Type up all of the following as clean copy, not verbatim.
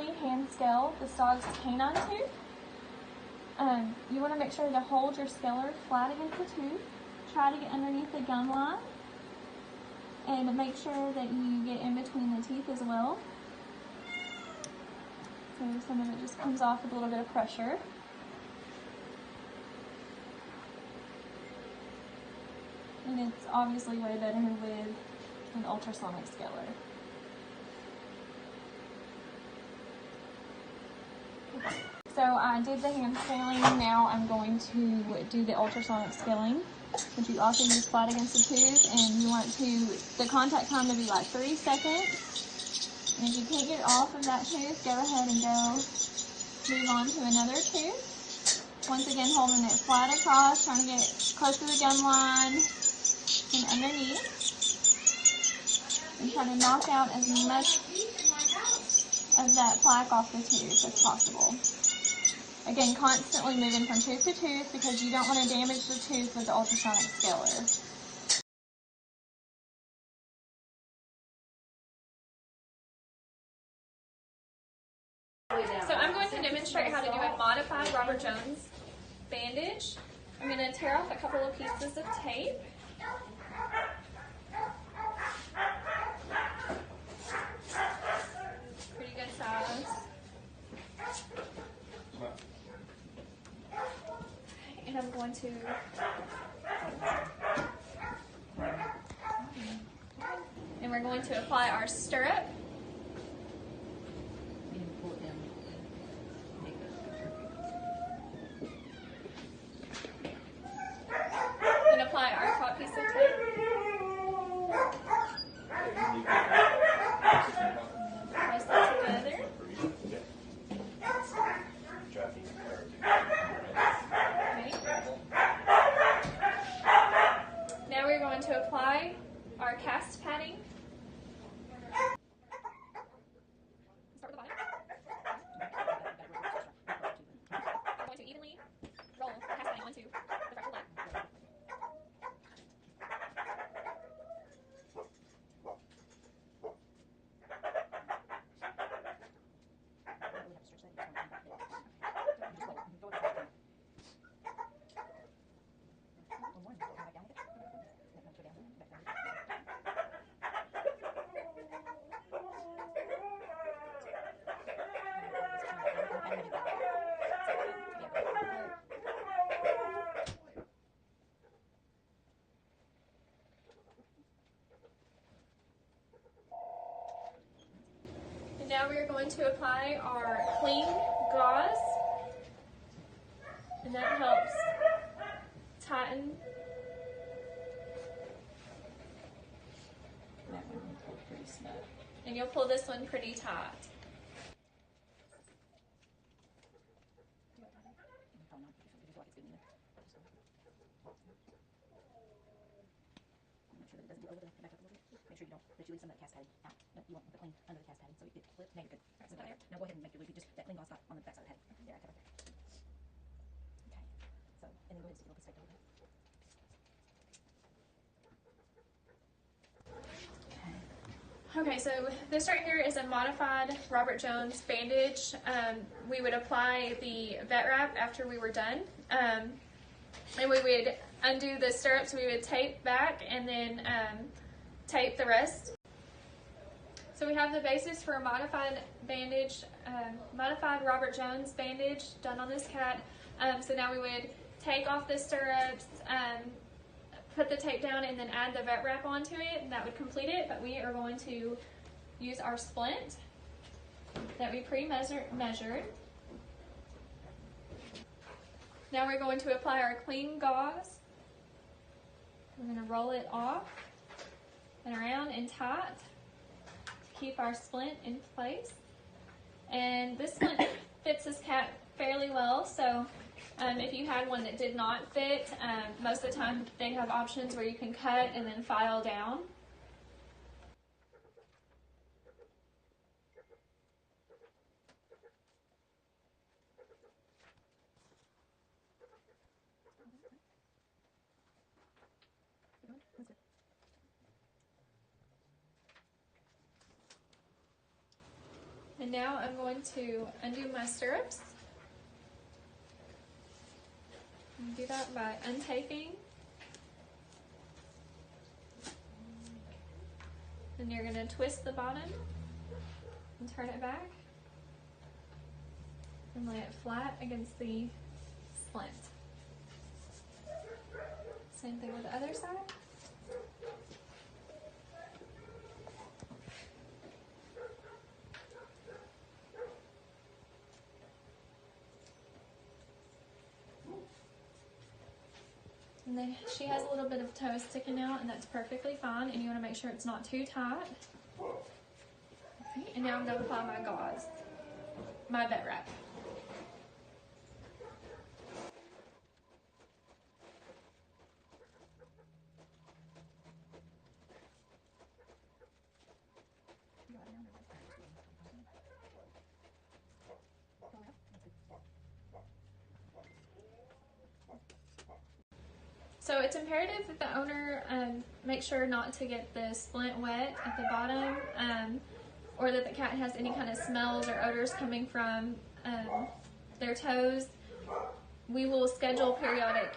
manually hand scale this dog's canine tooth. You want to make sure to hold your scaler flat against the tooth. Try to get underneath the gum line. And make sure that you get in between the teeth as well. So some of it just comes off with a little bit of pressure. And it's obviously way better with an ultrasonic scaler. So I did the hand scaling, now I'm going to do the ultrasonic scaling, which you also use flat against the tooth, and you want the contact time to be like 3 seconds. And if you can't get off of that tooth, go ahead and move on to another tooth. Once again, holding it flat across, trying to get close to the gum line and underneath. And try to knock out as much of that plaque off the tooth as possible. Again, constantly moving from tooth to tooth because you don't want to damage the tooth with the ultrasonic scaler. So I'm going to demonstrate how to do a modified Robert Jones bandage. I'm going to tear off a couple of pieces of tape. Pretty good size. And I'm going to we're going to apply our stirrup. And apply our top piece of tape. Press that together. Now we're going to apply our cast padding. Start with the bottom. We're going to evenly roll the cast padding onto the fractal lap. Now we are going to apply our clean gauze, and that helps tighten. That one will pull pretty snug. And you'll pull this one pretty tight. Make sure you don't, that you leave some of that cast padding out. No, you want the clean under the cast padding, so it flips. Now you're good. Right, so now go ahead and make your loopy. Just that clean gauze dot on the back side of the head. There, I covered that. Okay. So, and then go ahead and stick your loopy straight over there. Okay, so this right here is a modified Robert Jones bandage. We would apply the vet wrap after we were done. And we would undo the stirrups, we would tape back and then tape the rest. So we have the basis for a modified bandage, modified Robert Jones bandage done on this cat. So now we would take off the stirrups, put the tape down, and then add the vet wrap onto it, and that would complete it. But we are going to use our splint that we pre-measured. Now we're going to apply our clean gauze. We're going to roll it off and around and tight to keep our splint in place. And this splint fits this cat fairly well, so if you had one that did not fit, most of the time they have options where you can cut and then file down. And now I'm going to undo my stirrups. And do that by untaping. And you're going to twist the bottom and turn it back. And lay it flat against the splint. Same thing with the other side. And then she has a little bit of toe sticking out, and that's perfectly fine, and you want to make sure it's not too tight. Okay, and now I'm going to apply my gauze, my vet wrap. So it's imperative that the owner make sure not to get the splint wet at the bottom, or that the cat has any kind of smells or odors coming from their toes. We will schedule periodic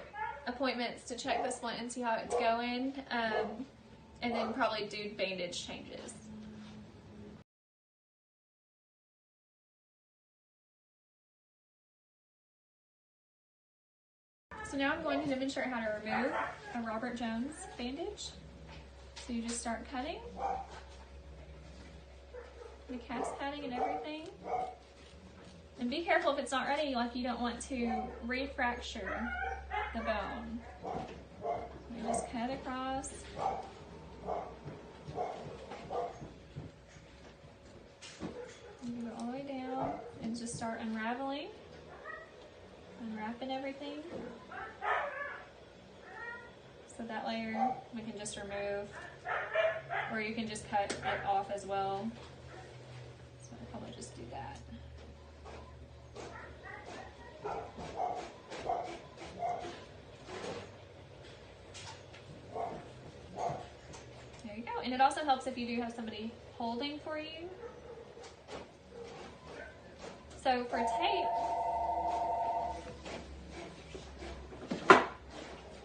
appointments to check the splint and see how it's going, and then probably do bandage changes. So now I'm going to demonstrate how to remove a Robert Jones bandage. So you just start cutting the cast padding and everything. And be careful if it's not ready, like you don't want to refracture the bone. You just cut across. You go all the way down and just start unraveling. Unwrapping everything. So that layer we can just remove, or you can just cut it off as well. So I'll probably just do that. There you go. And it also helps if you do have somebody holding for you. So for tape,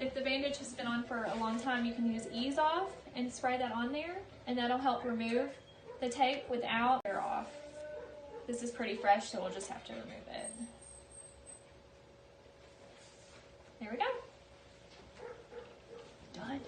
if the bandage has been on for a long time, you can use Ease Off and spray that on there, and that'll help remove the tape without wear off. This is pretty fresh, so we'll just have to remove it. There we go. Done.